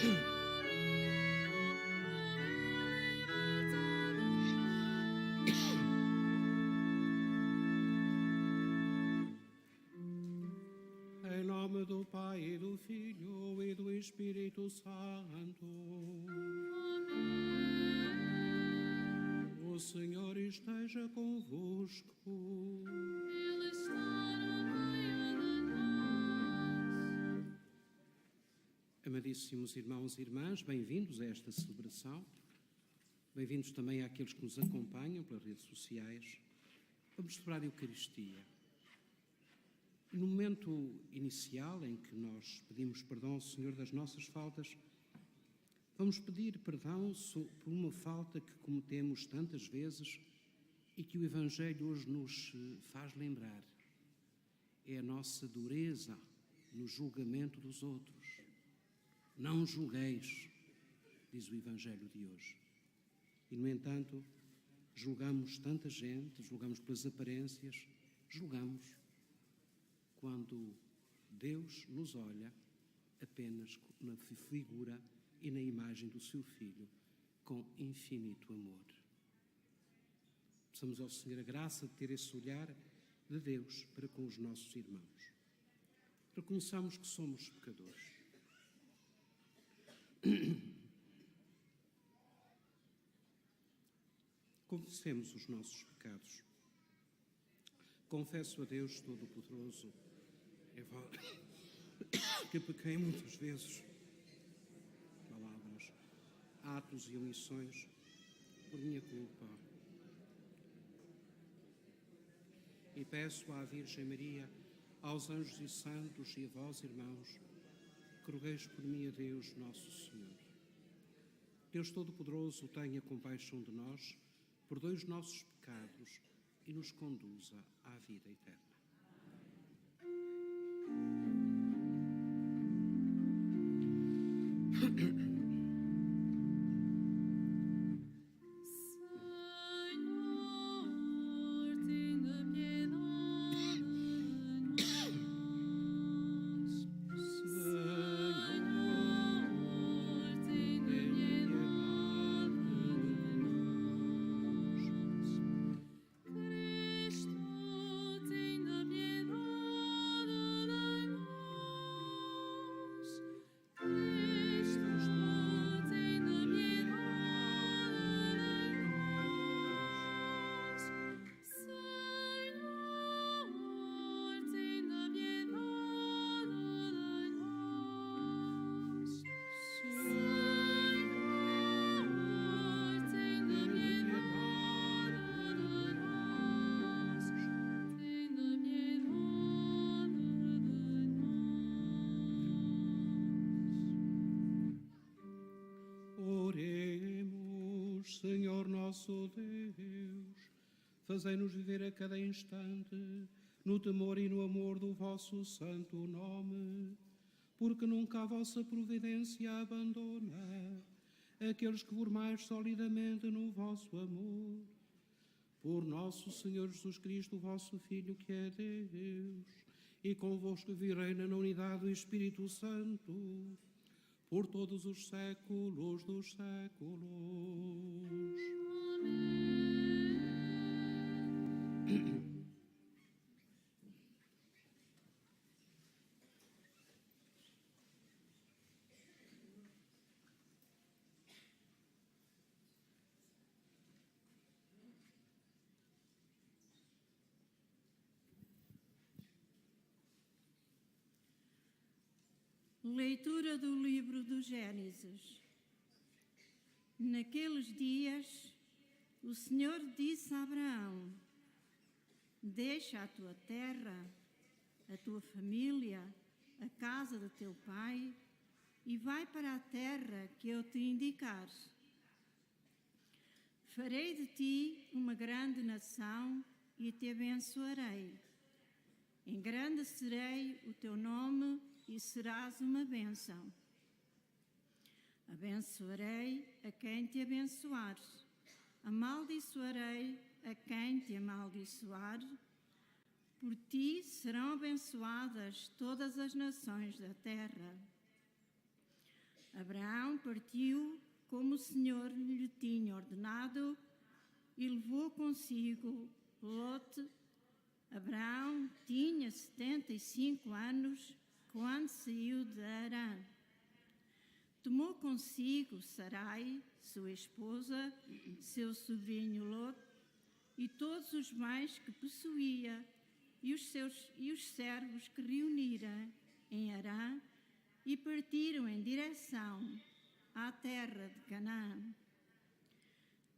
Em nome do Pai, e do Filho, e do Espírito Santo. O Senhor esteja convosco. Ele está no meio de nós. Amadíssimos irmãos e irmãs, bem-vindos a esta celebração. Bem-vindos também àqueles que nos acompanham pelas redes sociais. Vamos celebrar a Eucaristia. No momento inicial em que nós pedimos perdão ao Senhor das nossas faltas, vamos pedir perdão por uma falta que cometemos tantas vezes e que o Evangelho hoje nos faz lembrar. É a nossa dureza no julgamento dos outros. Não julgueis, diz o Evangelho de hoje. E, no entanto, julgamos tanta gente, julgamos pelas aparências, julgamos quando Deus nos olha apenas na figura e na imagem do seu Filho, com infinito amor. Peçamos ao Senhor a graça de ter esse olhar de Deus para com os nossos irmãos. Reconheçamos que somos pecadores. Confessemos os nossos pecados. Confesso a Deus Todo-Poderoso que pequei muitas vezes, palavras, atos e omissões, por minha culpa. E peço à Virgem Maria, aos anjos e santos e a vós, irmãos, que rogueis por mim a Deus Nosso Senhor. Deus Todo-Poderoso, tenha compaixão de nós, perdoe os nossos pecados e nos conduza à vida eterna. Oremos, Senhor nosso Deus, fazei-nos viver a cada instante no temor e no amor do vosso santo nome, porque nunca a vossa providência abandona aqueles que formais solidamente no vosso amor. Por nosso Senhor Jesus Cristo, vosso Filho, que é Deus, e convosco vive e reina na unidade do Espírito Santo, por todos os séculos dos séculos. Amém. Leitura do livro do Gênesis. Naqueles dias, o Senhor disse a Abraão: deixa a tua terra, a tua família, a casa de teu pai e vai para a terra que eu te indicar. Farei de ti uma grande nação e te abençoarei. Engrandecerei o teu nome e serás uma bênção. Abençoarei a quem te abençoar, amaldiçoarei a quem te amaldiçoar. Por ti serão abençoadas todas as nações da terra. Abraão partiu como o Senhor lhe tinha ordenado e levou consigo Lote. Abraão tinha 75 anos quando saiu de Harã. Tomou consigo Sarai, sua esposa, seu sobrinho Lote e todos os bens que possuía e os servos que reunira em Harã e partiram em direção à terra de Canaã.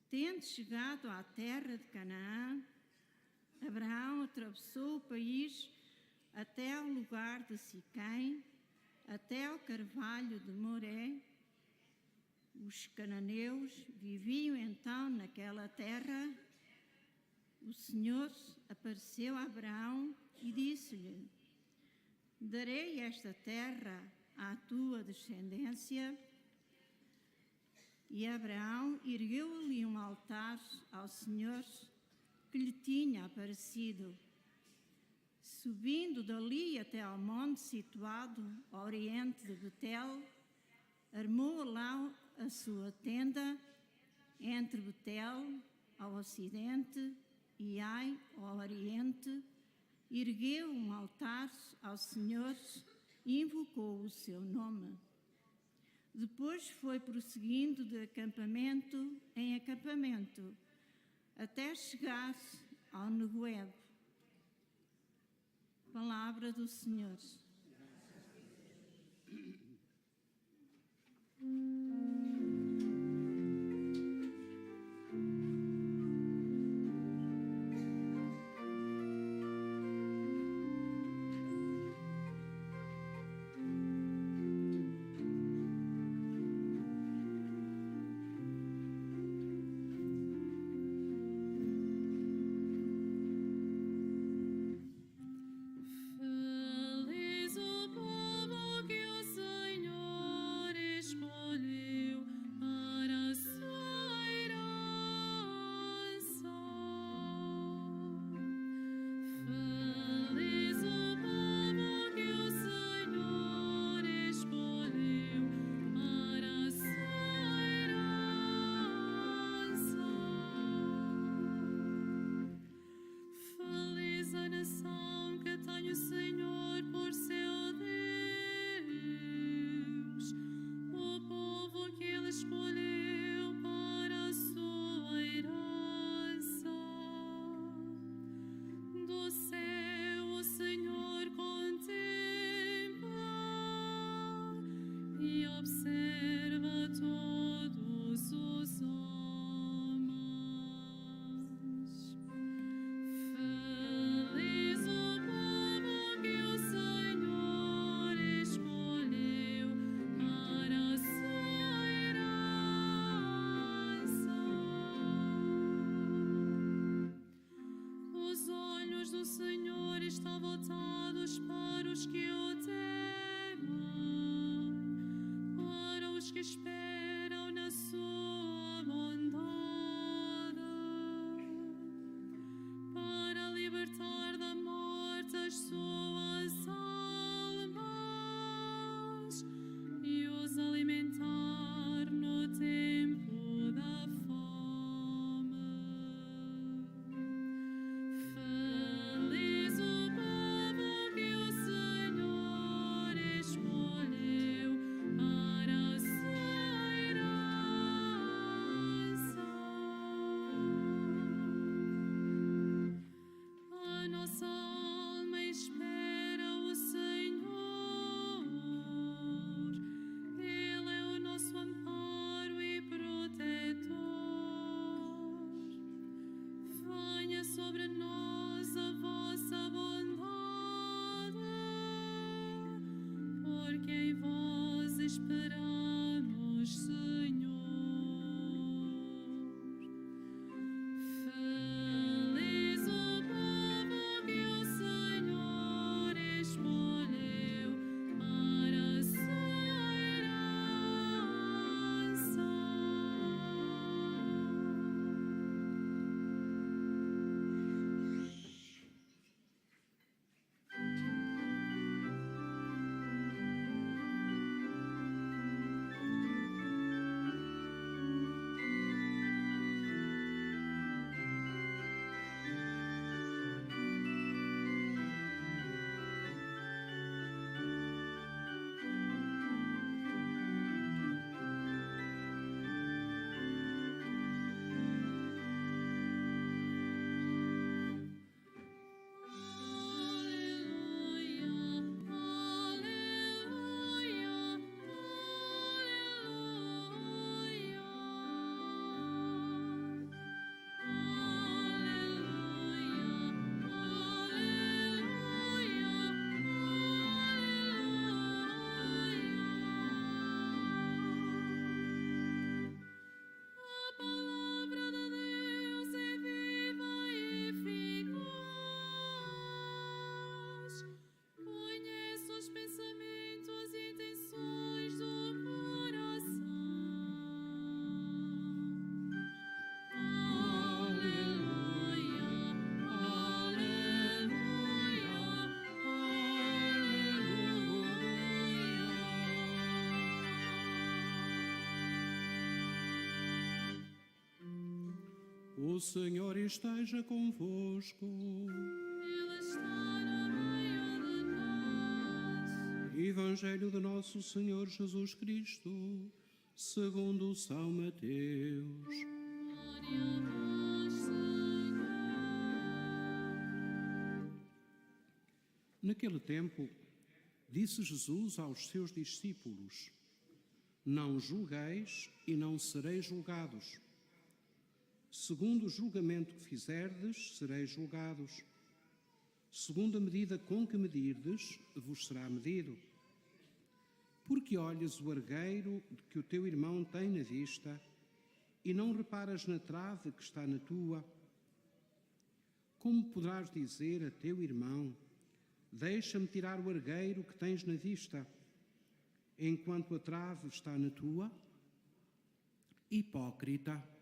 Tendo chegado à terra de Canaã, Abraão atravessou o país até ao lugar de Siquém, até ao carvalho de Moré. Os cananeus viviam então naquela terra. O Senhor apareceu a Abraão e disse-lhe: darei esta terra à tua descendência. E Abraão ergueu ali um altar ao Senhor que lhe tinha aparecido. Subindo dali até ao monte situado ao oriente de Betel, armou lá a sua tenda entre Betel ao ocidente e Ai ao oriente, ergueu um altar ao Senhor e invocou o seu nome. Depois foi prosseguindo de acampamento em acampamento, até chegar ao Negueb. Palavra do Senhor. Feliz o povo que o Senhor escolheu para a sua herança. Feliz o povo que o Senhor escolheu para a sua herança. Feliz a nação que tem o Senhor por seu Deus, o povo que Ele escolheu para a sua herança. Do céu o Senhor contempla e observa todos os homens. Feliz o povo que o Senhor escolheu para a sua herança. Os olhos do Senhor estão voltados para os que o temem, O Senhor esteja convosco. Ele está no meio de nós. Evangelho de nosso Senhor Jesus Cristo, segundo São Mateus. Glória a vós, Senhor. Naquele tempo, disse Jesus aos seus discípulos: Não julgueis e não sereis julgados. Segundo o julgamento que fizerdes, sereis julgados. Segundo a medida com que medirdes, vos será medido. Porque olhas o argueiro que o teu irmão tem na vista e não reparas na trave que está na tua? Como poderás dizer a teu irmão: Deixa-me tirar o argueiro que tens na vista, enquanto a trave está na tua? Hipócrita!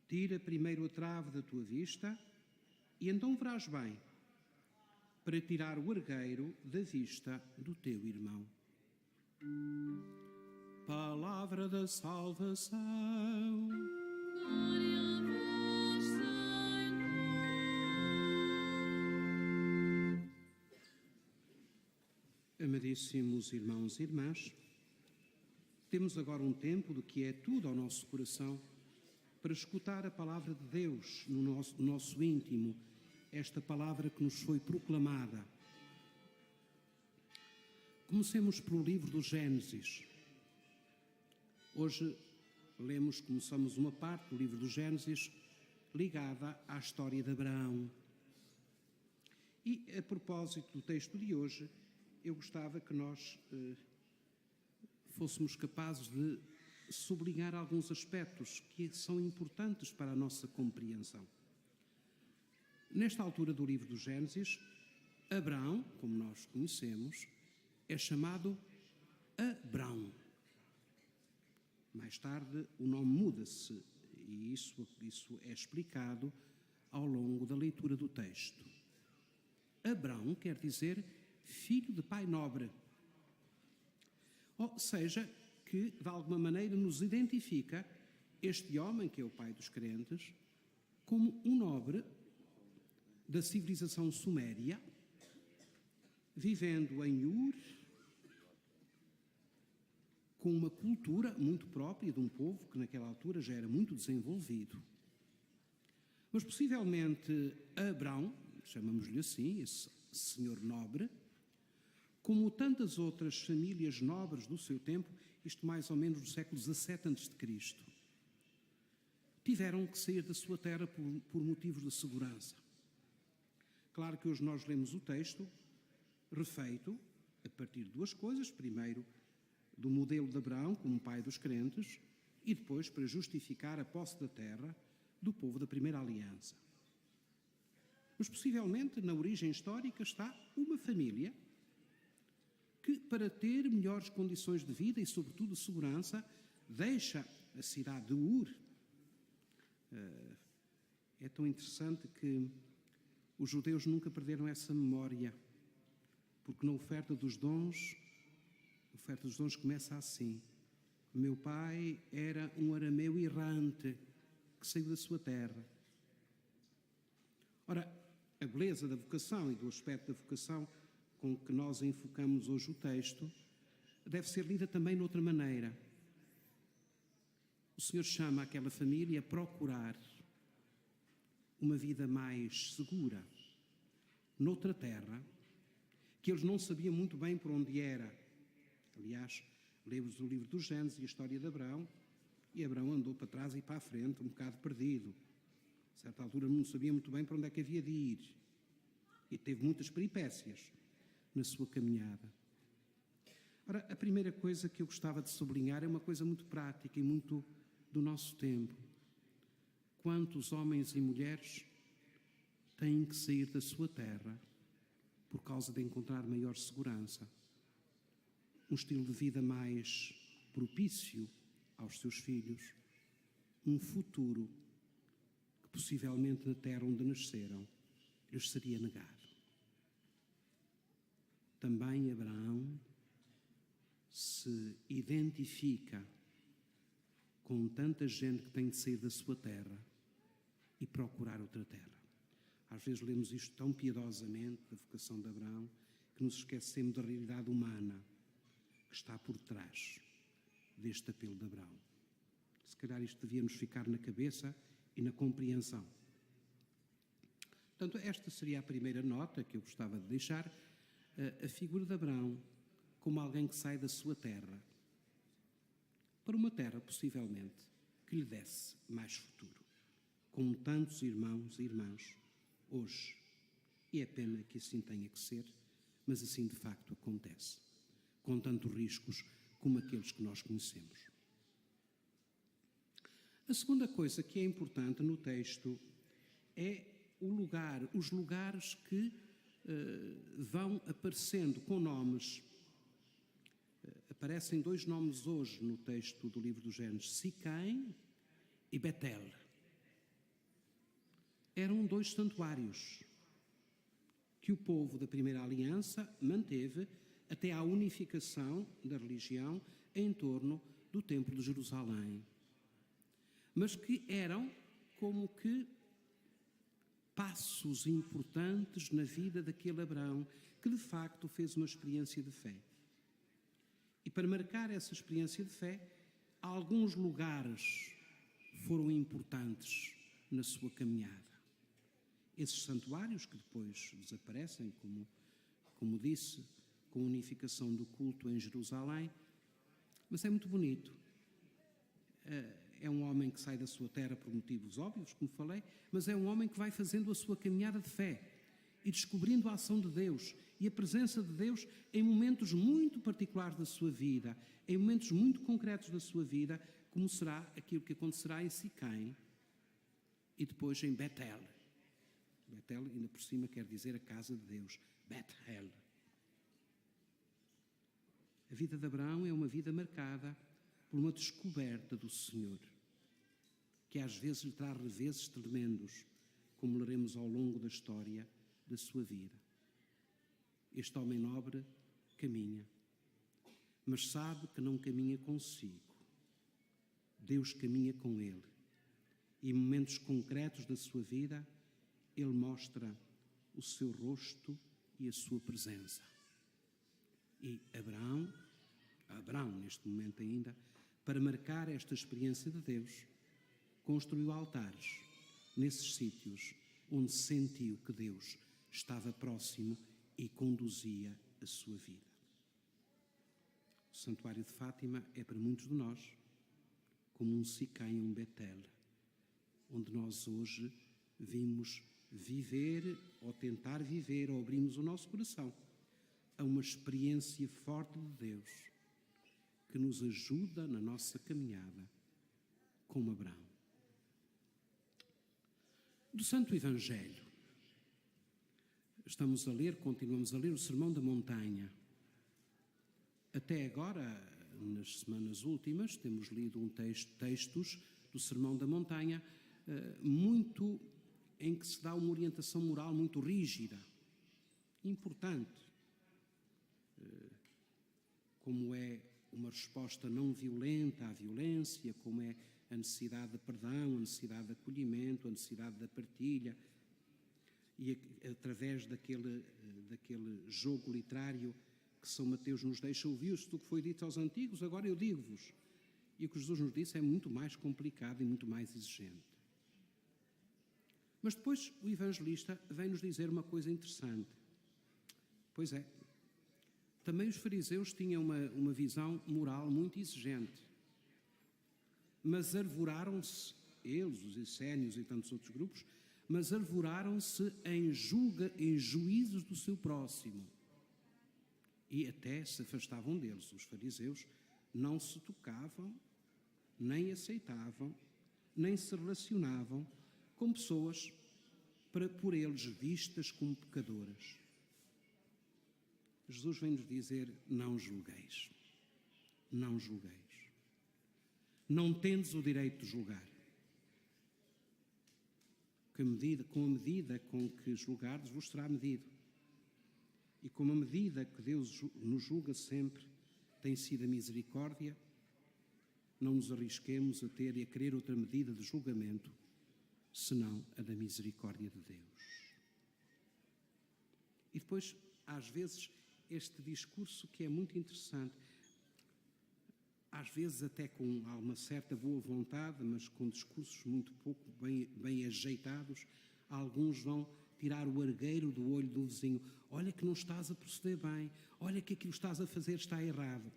Tira primeiro a trave da tua vista, e então verás bem, para tirar o argueiro da vista do teu irmão. Palavra da salvação. Glória a vós, Senhor. Amadíssimos irmãos e irmãs, temos agora um tempo de quietude ao nosso coração para escutar a palavra de Deus no nosso íntimo, esta palavra que nos foi proclamada. Comecemos pelo livro do Gênesis. Hoje começamos uma parte do livro do Gênesis ligada à história de Abraão. E, a propósito do texto de hoje, eu gostava que nós fôssemos capazes de sublinhar alguns aspectos que são importantes para a nossa compreensão. Nesta altura do livro do Gênesis, Abraão, como nós conhecemos, é chamado Abrão. Mais tarde o nome muda-se e isso é explicado ao longo da leitura do texto. Abrão quer dizer filho de pai nobre, ou seja, que de alguma maneira nos identifica este homem, que é o pai dos crentes, como um nobre da civilização suméria, vivendo em Ur, com uma cultura muito própria de um povo que naquela altura já era muito desenvolvido. Mas possivelmente Abrão, chamamos-lhe assim, esse senhor nobre, como tantas outras famílias nobres do seu tempo, isto mais ou menos do século XVII a.C., tiveram que sair da sua terra por motivos de segurança. Claro que hoje nós lemos o texto refeito a partir de duas coisas. Primeiro, do modelo de Abraão como pai dos crentes, e depois para justificar a posse da terra do povo da primeira aliança. Mas possivelmente na origem histórica está uma família que, para ter melhores condições de vida e sobretudo segurança, deixa a cidade de Ur. É tão interessante que os judeus nunca perderam essa memória, porque na oferta dos dons começa assim: meu pai era um arameu errante que saiu da sua terra. Ora, a beleza da vocação e do aspecto da vocação com que nós enfocamos hoje o texto deve ser lida também de outra maneira. O Senhor chama aquela família a procurar uma vida mais segura noutra terra, que eles não sabiam muito bem por onde era. Aliás, lemos o livro do Gênesis e a história de Abraão, e Abraão andou para trás e para a frente, um bocado perdido. A certa altura não sabia muito bem para onde é que havia de ir, e teve muitas peripécias na sua caminhada. Ora, a primeira coisa que eu gostava de sublinhar é uma coisa muito prática e muito do nosso tempo. Quantos homens e mulheres têm que sair da sua terra por causa de encontrar maior segurança, um estilo de vida mais propício aos seus filhos, um futuro que possivelmente na terra onde nasceram lhes seria negado. Também Abraão se identifica com tanta gente que tem de sair da sua terra e procurar outra terra. Às vezes lemos isto tão piedosamente, da vocação de Abraão, que nos esquecemos da realidade humana que está por trás deste apelo de Abraão. Se calhar isto devia-nos ficar na cabeça e na compreensão. Portanto, esta seria a primeira nota que eu gostava de deixar, a figura de Abraão como alguém que sai da sua terra para uma terra, possivelmente, que lhe desse mais futuro, como tantos irmãos e irmãs hoje. E é pena que assim tenha que ser, mas assim de facto acontece, com tantos riscos como aqueles que nós conhecemos. A segunda coisa que é importante no texto é os lugares que vão aparecendo com nomes. Aparecem 2 nomes hoje no texto do livro do Gênesis, Siquém e Betel. Eram 2 santuários que o povo da primeira aliança manteve até à unificação da religião em torno do Templo de Jerusalém, mas que eram como que passos importantes na vida daquele Abraão que de facto fez uma experiência de fé. E para marcar essa experiência de fé, alguns lugares foram importantes na sua caminhada. Esses santuários que depois desaparecem, como disse, com a unificação do culto em Jerusalém, mas é muito bonito. É um homem que sai da sua terra por motivos óbvios, como falei, mas é um homem que vai fazendo a sua caminhada de fé e descobrindo a ação de Deus e a presença de Deus em momentos muito particulares da sua vida, em momentos muito concretos da sua vida, como será aquilo que acontecerá em Siquém e depois em Betel. Betel, ainda por cima, quer dizer a casa de Deus. Bethel. A vida de Abraão é uma vida marcada por uma descoberta do Senhor, que às vezes lhe traz reveses tremendos, como leremos ao longo da história da sua vida. Este homem nobre caminha, mas sabe que não caminha consigo. Deus caminha com ele. E em momentos concretos da sua vida, ele mostra o seu rosto e a sua presença. E Abraão, neste momento ainda, para marcar esta experiência de Deus, construiu altares nesses sítios onde sentiu que Deus estava próximo e conduzia a sua vida. O Santuário de Fátima é para muitos de nós como um Siquém, um Betel, onde nós hoje vimos viver, ou tentar viver, ou abrimos o nosso coração a uma experiência forte de Deus que nos ajuda na nossa caminhada como Abraão. Do Santo Evangelho, continuamos a ler o Sermão da Montanha. Até agora, nas semanas últimas, temos lido textos do Sermão da Montanha, muito em que se dá uma orientação moral muito rígida, importante, como é uma resposta não violenta à violência, como é a necessidade de perdão, a necessidade de acolhimento, a necessidade da partilha, e através daquele jogo literário que São Mateus nos deixa, ouviu-se do que foi dito aos antigos, agora eu digo-vos. E o que Jesus nos disse é muito mais complicado e muito mais exigente. Mas depois o evangelista vem nos dizer uma coisa interessante. Pois é, também os fariseus tinham uma visão moral muito exigente, mas arvoraram-se, eles, os essénios e tantos outros grupos, mas arvoraram-se em juízos do seu próximo e até se afastavam deles. Os fariseus não se tocavam, nem aceitavam, nem se relacionavam com pessoas por eles vistas como pecadoras. Jesus vem-nos dizer: não julgueis, não julgueis. Não tendes o direito de julgar. Com a medida com que julgardes, vos será medido. E como a medida que Deus nos julga sempre tem sido a misericórdia, não nos arrisquemos a ter e a querer outra medida de julgamento senão a da misericórdia de Deus. E depois, às vezes, este discurso que é muito interessante, às vezes até com uma certa boa vontade, mas com discursos muito pouco bem ajeitados, alguns vão tirar o argueiro do olho do vizinho. Olha que não estás a proceder bem, olha que aquilo que estás a fazer está errado.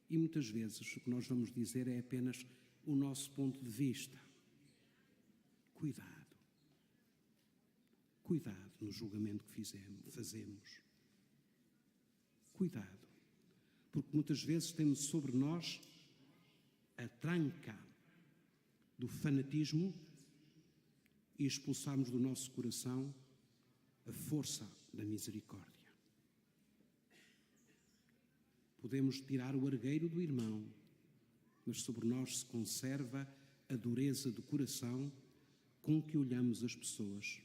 E muitas vezes o que nós vamos dizer é apenas o nosso ponto de vista. Cuidado. Cuidado no julgamento que fazemos. Cuidado. Porque muitas vezes temos sobre nós a tranca do fanatismo e expulsamos do nosso coração a força da misericórdia. Podemos tirar o argueiro do irmão, mas sobre nós se conserva a dureza do coração com que olhamos as pessoas,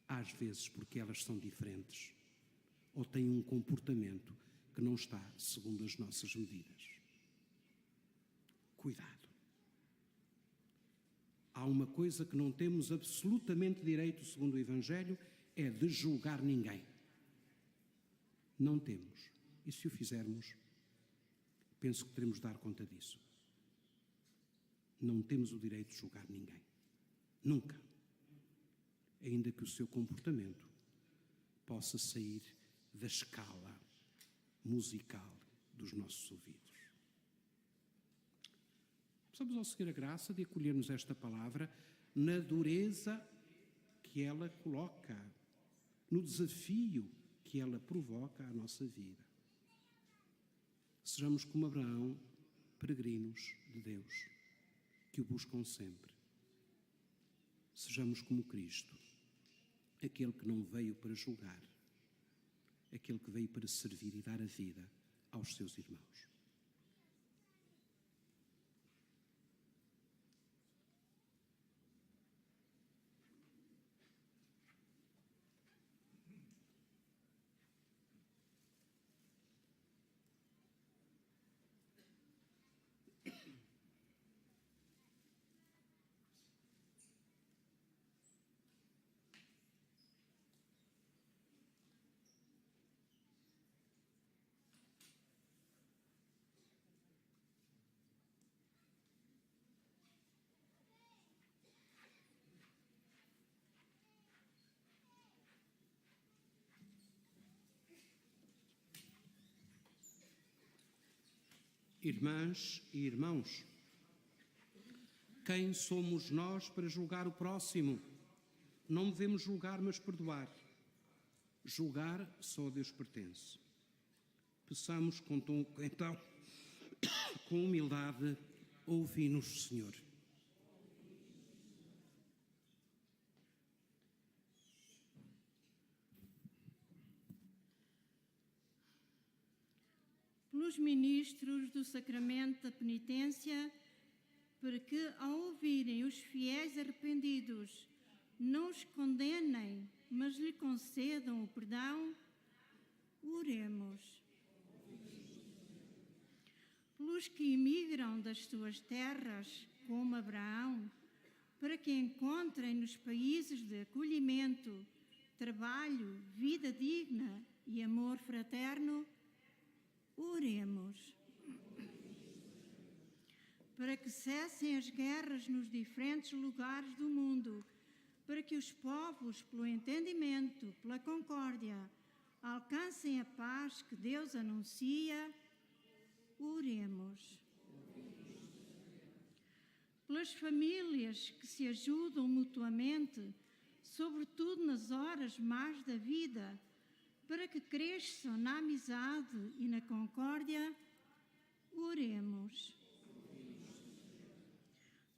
às vezes porque elas são diferentes ou têm um comportamento que não está segundo as nossas medidas. Cuidado. Há uma coisa que não temos absolutamente direito, segundo o Evangelho, é de julgar ninguém. Não temos. E se o fizermos, penso que teremos de dar conta disso. Não temos o direito de julgar ninguém. Nunca. Ainda que o seu comportamento possa sair da escala musical dos nossos ouvidos. Precisamos, ao seguir a graça, de acolhermos esta palavra na dureza que ela coloca, no desafio que ela provoca à nossa vida. Sejamos como Abraão, peregrinos de Deus, que o buscam sempre. Sejamos como Cristo, aquele que não veio para julgar, aquele que veio para servir e dar a vida aos seus irmãos. Irmãs e irmãos, quem somos nós para julgar o próximo? Não devemos julgar, mas perdoar. Julgar só a Deus pertence. Peçamos então, com humildade, ouvi-nos, Senhor. Pelos ministros do sacramento da penitência, para que, ao ouvirem os fiéis arrependidos, não os condenem, mas lhe concedam o perdão, oremos. Pelos que imigram das suas terras, como Abraão, para que encontrem nos países de acolhimento, trabalho, vida digna e amor fraterno, oremos. Para que cessem as guerras nos diferentes lugares do mundo, para que os povos, pelo entendimento, pela concórdia, alcancem a paz que Deus anuncia, oremos. Pelas famílias que se ajudam mutuamente, sobretudo nas horas más da vida, para que cresçam na amizade e na concórdia, oremos.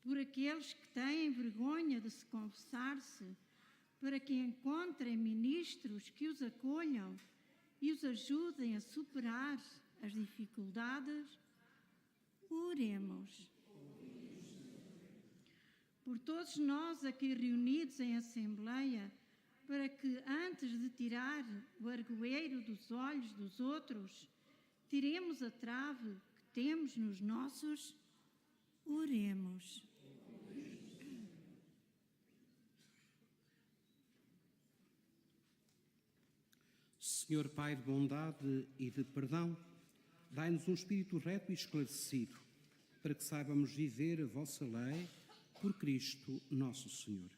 Por aqueles que têm vergonha de se confessar-se, para que encontrem ministros que os acolham e os ajudem a superar as dificuldades, oremos. Por todos nós aqui reunidos em assembleia, para que, antes de tirar o argueiro dos olhos dos outros, tiremos a trave que temos nos nossos, oremos. Senhor Pai de bondade e de perdão, dai-nos um espírito reto e esclarecido, para que saibamos viver a vossa lei por Cristo nosso Senhor.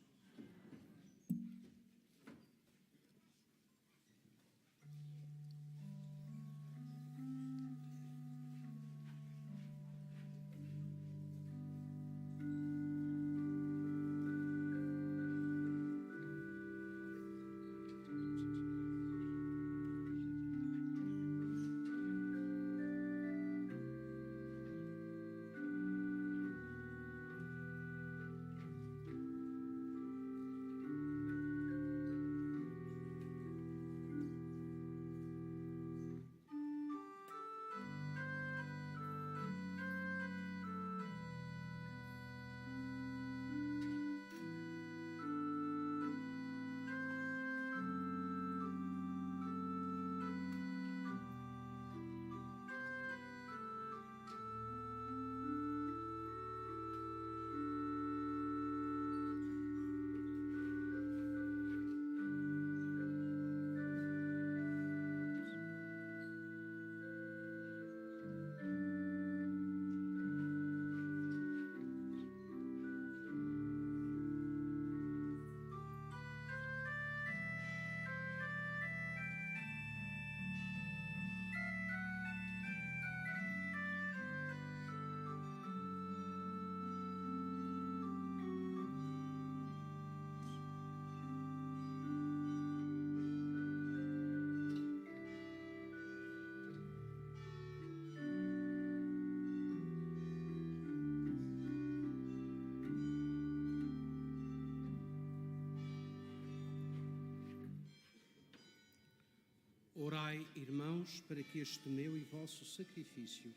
Orai, irmãos, para que este meu e vosso sacrifício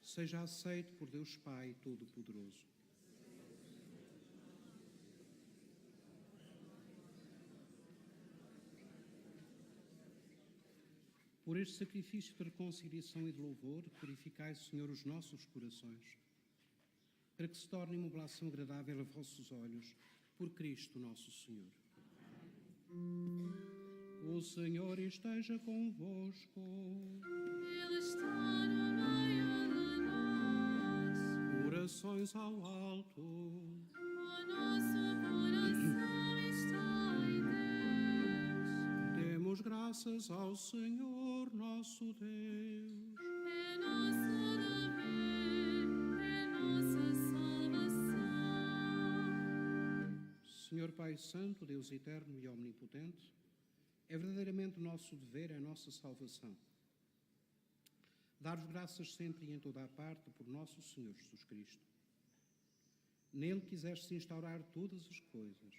seja aceito por Deus Pai Todo-Poderoso. Por este sacrifício de reconciliação e de louvor, purificai, Senhor, os nossos corações, para que se torne uma oblação agradável a vossos olhos, por Cristo nosso Senhor. O Senhor esteja convosco. Ele está no meio de nós. Orações ao alto. O nosso coração está em Deus. Demos graças ao Senhor nosso Deus. É nosso dever, é nossa salvação. Senhor Pai Santo, Deus eterno e omnipotente, é verdadeiramente o nosso dever, é a nossa salvação. Dar-vos graças sempre e em toda a parte por nosso Senhor Jesus Cristo. Nele quiseste instaurar todas as coisas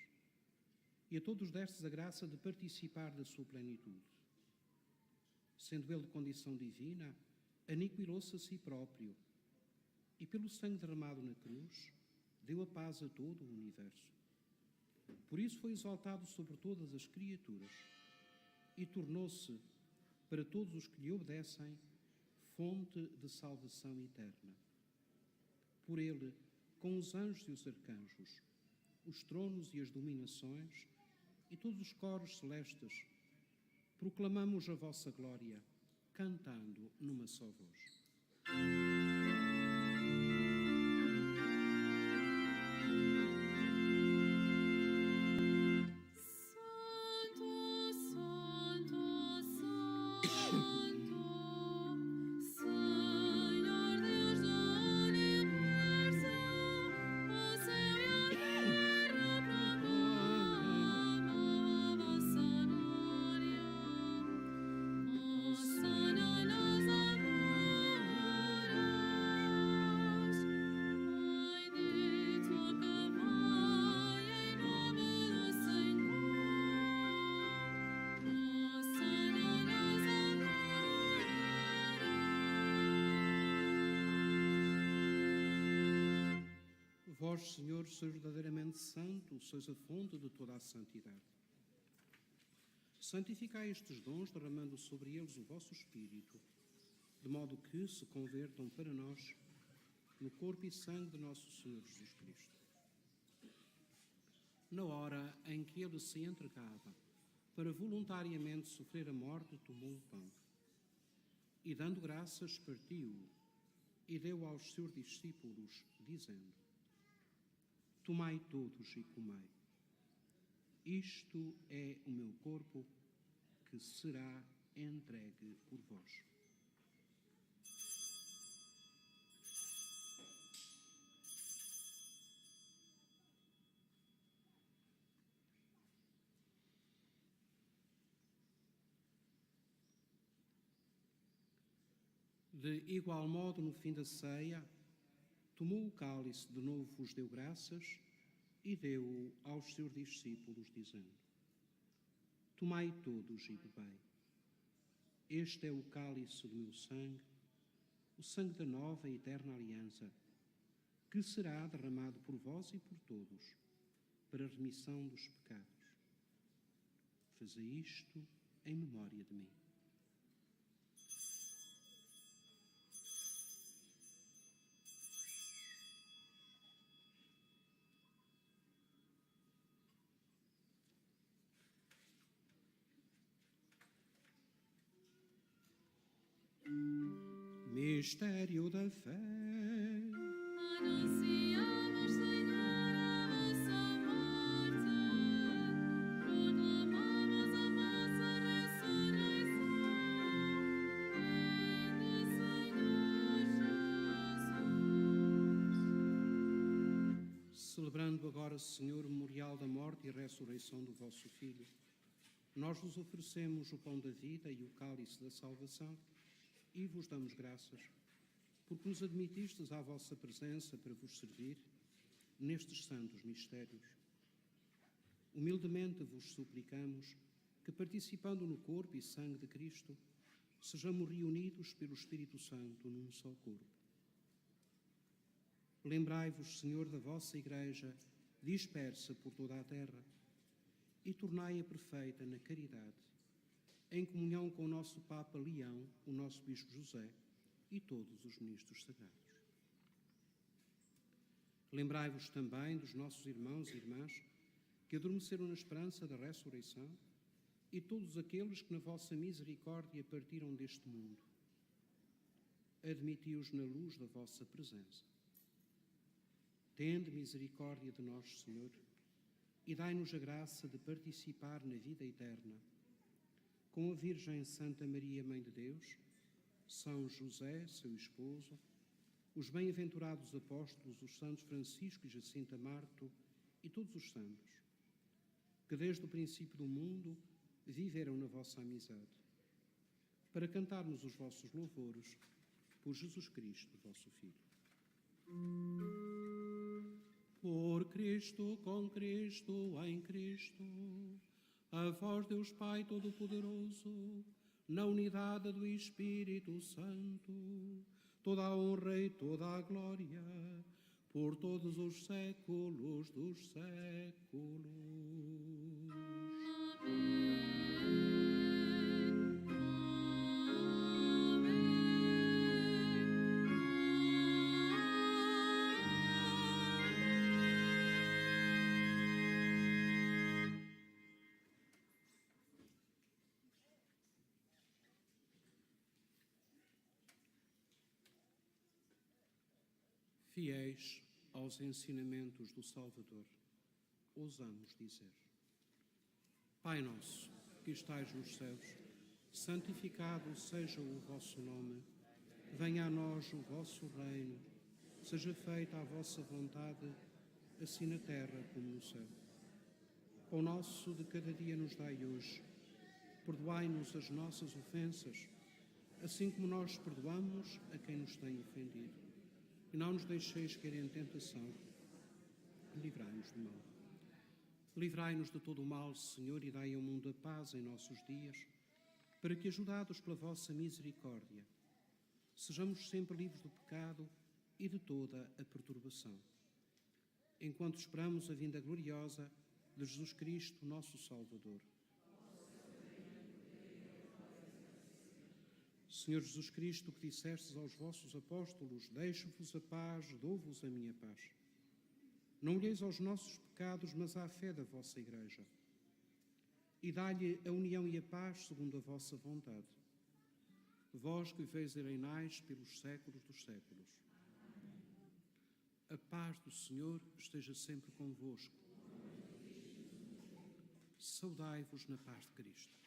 e a todos destes a graça de participar da sua plenitude. Sendo ele de condição divina, aniquilou-se a si próprio e pelo sangue derramado na cruz deu a paz a todo o universo. Por isso foi exaltado sobre todas as criaturas e tornou-se, para todos os que lhe obedecem, fonte de salvação eterna. Por ele, com os anjos e os arcanjos, os tronos e as dominações e todos os coros celestes, proclamamos a vossa glória, cantando numa só voz. Vós, Senhor, sois verdadeiramente santo, sois a fonte de toda a santidade. Santificai estes dons, derramando sobre eles o vosso Espírito, de modo que se convertam para nós no corpo e sangue de nosso Senhor Jesus Cristo. Na hora em que ele se entregava, para voluntariamente sofrer a morte, tomou o pão e, dando graças, partiu-o e deu aos seus discípulos, dizendo: Tomai todos e comei. Isto é o meu corpo, que será entregue por vós. De igual modo, no fim da ceia, tomou o cálice, de novo vos deu graças e deu-o aos seus discípulos, dizendo: Tomai todos e bebei. Este é o cálice do meu sangue, o sangue da nova e eterna aliança, que será derramado por vós e por todos, para a remissão dos pecados. Fazei isto em memória de mim. Mistério da fé. Anunciamos, Senhor, a vossa morte, proclamamos a vossa ressurreição. Vinde, Senhor Jesus. Celebrando agora, Senhor, o memorial da morte e ressurreição do vosso Filho, nós vos oferecemos o pão da vida e o cálice da salvação e vos damos graças, porque nos admitistes à vossa presença para vos servir nestes santos mistérios. Humildemente vos suplicamos que, participando no corpo e sangue de Cristo, sejamos reunidos pelo Espírito Santo num só corpo. Lembrai-vos, Senhor, da vossa Igreja dispersa por toda a terra e tornai-a perfeita na caridade, em comunhão com o nosso Papa Leão, o nosso Bispo José e todos os ministros sagrados. Lembrai-vos também dos nossos irmãos e irmãs que adormeceram na esperança da ressurreição e todos aqueles que na vossa misericórdia partiram deste mundo. Admiti-os na luz da vossa presença. Tende misericórdia de nós, Senhor, e dai-nos a graça de participar na vida eterna com a Virgem Santa Maria, Mãe de Deus, São José, seu esposo, os bem-aventurados apóstolos, os santos Francisco e Jacinta Marto e todos os santos, que desde o princípio do mundo viveram na vossa amizade, para cantarmos os vossos louvores por Jesus Cristo, vosso Filho. Por Cristo, com Cristo, em Cristo, a vós, Deus Pai Todo-Poderoso, na unidade do Espírito Santo, toda a honra e toda a glória, por todos os séculos dos séculos. Amém. Fiéis aos ensinamentos do Salvador, ousamos dizer: Pai nosso, que estais nos céus, santificado seja o vosso nome. Venha a nós o vosso reino. Seja feita a vossa vontade, assim na terra como no céu. O nosso de cada dia nos dai hoje. Perdoai-nos as nossas ofensas, assim como nós perdoamos a quem nos tem ofendido. E não nos deixeis cair em tentação, livrai-nos do mal. Livrai-nos de todo o mal, Senhor, e dai ao mundo a paz em nossos dias, para que, ajudados pela vossa misericórdia, sejamos sempre livres do pecado e de toda a perturbação, enquanto esperamos a vinda gloriosa de Jesus Cristo, nosso Salvador. Senhor Jesus Cristo, que dissestes aos vossos apóstolos: deixo-vos a paz, dou-vos a minha paz. Não olheis aos nossos pecados, mas à fé da vossa Igreja. e dá-lhe a união e a paz segundo a vossa vontade. Vós que viveis e reinais pelos séculos dos séculos. A paz do Senhor esteja sempre convosco. Saudai-vos na paz de Cristo.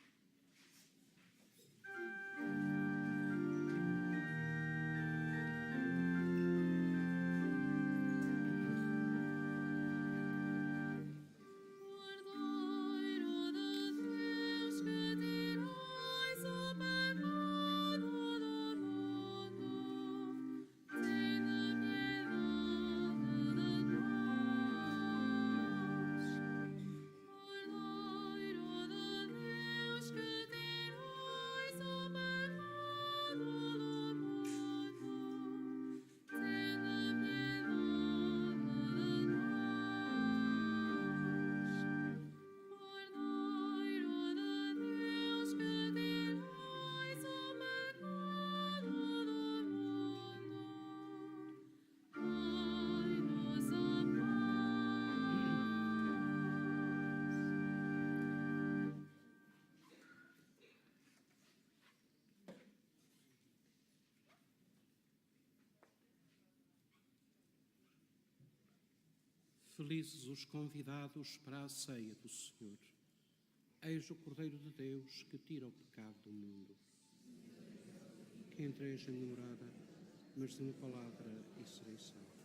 Felizes os convidados para a ceia do Senhor. Eis o Cordeiro de Deus que tira o pecado do mundo. Que entreis em minha morada, mas de uma palavra e serei salvo.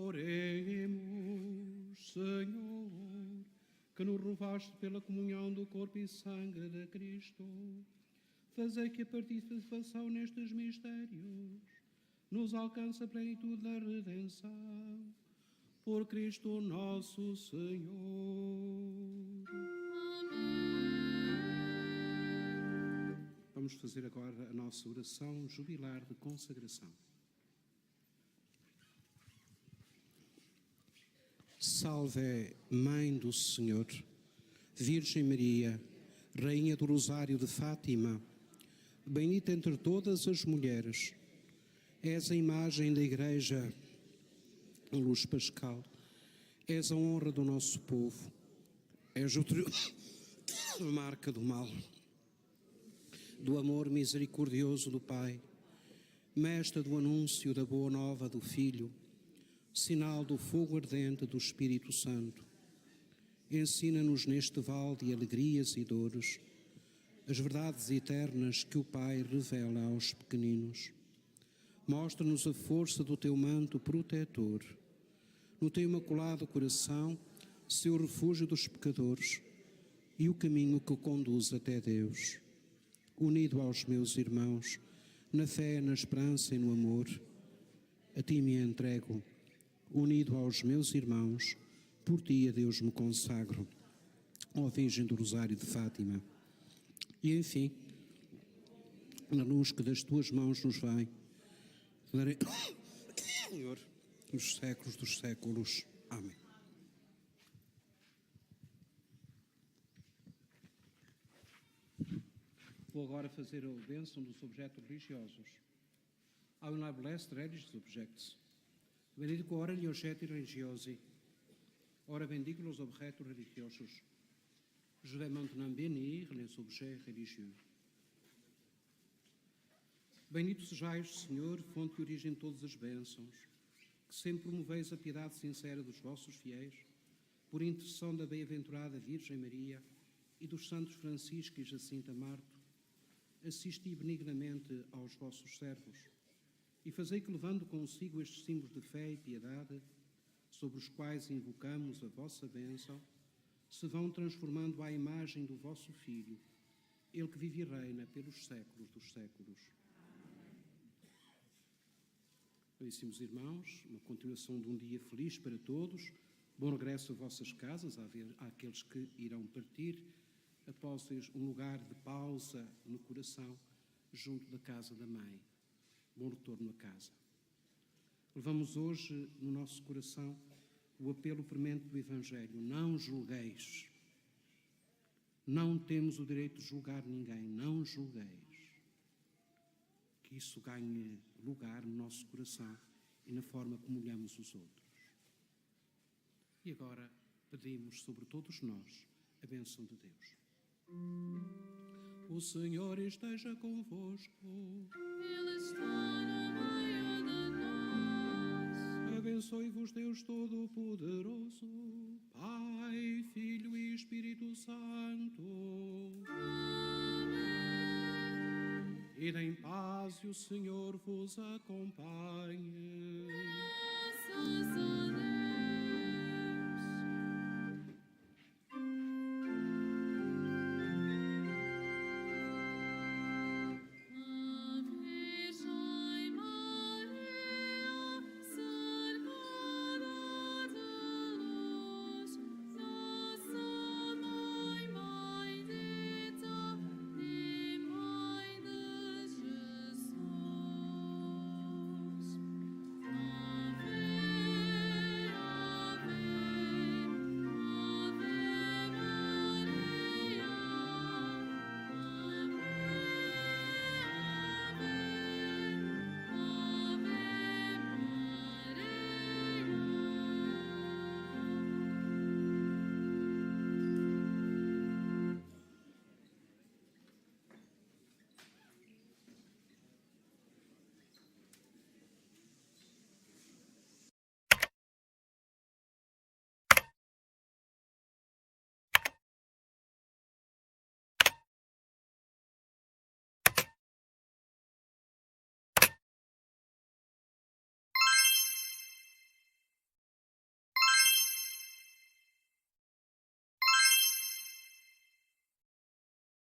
Oremos, Senhor, que nos renovaste pela comunhão do corpo e sangue de Cristo. Fazei que a participação nestes mistérios nos alcance a plenitude da redenção. Por Cristo nosso Senhor. Vamos fazer agora a nossa oração jubilar de consagração. Salve, Mãe do Senhor, Virgem Maria, Rainha do Rosário de Fátima, bendita entre todas as mulheres, és a imagem da Igreja, a luz pascal, és a honra do nosso povo, és a marca do mal, do amor misericordioso do Pai, mestra do anúncio da boa nova do Filho, sinal do fogo ardente do Espírito Santo. Ensina-nos neste vale de alegrias e dores as verdades eternas que o Pai revela aos pequeninos. Mostra-nos a força do teu manto protetor. No teu imaculado coração, seu refúgio dos pecadores e o caminho que conduz até Deus. Unido aos meus irmãos, na fé, na esperança e no amor, a ti me entrego. Unido aos meus irmãos, por ti a Deus me consagro, ó Virgem do Rosário de Fátima. E enfim, na luz que das tuas mãos nos vem, darei, Senhor, nos séculos dos séculos. Amém. Vou agora fazer a bênção dos objetos religiosos. I will now bless the religious objects. Benedico ora gli oggetti religiosi. Ora bendigo los objetos religiosos. Je vais maintenant bénir les objets religieux. Bendito sejais, Senhor, fonte e origem de todas as bênçãos, que sempre promoveis a piedade sincera dos vossos fiéis, por intercessão da bem-aventurada Virgem Maria e dos santos Francisco e Jacinta Marto, assisti benignamente aos vossos servos e fazei que, levando consigo estes símbolos de fé e piedade, sobre os quais invocamos a vossa bênção, se vão transformando à imagem do vosso Filho, ele que vive e reina pelos séculos dos séculos. Caríssimos irmãos, uma continuação de um dia feliz para todos. Bom regresso a vossas casas, àqueles que irão partir, após um lugar de pausa no coração, junto da casa da mãe. Bom retorno a casa. Levamos hoje no nosso coração o apelo premente do Evangelho: não julgueis. Não temos o direito de julgar ninguém, não julgueis. Que isso ganhe lugar no nosso coração e na forma como olhamos os outros. E agora pedimos sobre todos nós a bênção de Deus. O Senhor esteja convosco. Ele está no meio de nós. Abençoe-vos Deus Todo-Poderoso, Pai, Filho e Espírito Santo. Amém. Ide em paz e o Senhor vos acompanhe. Graças a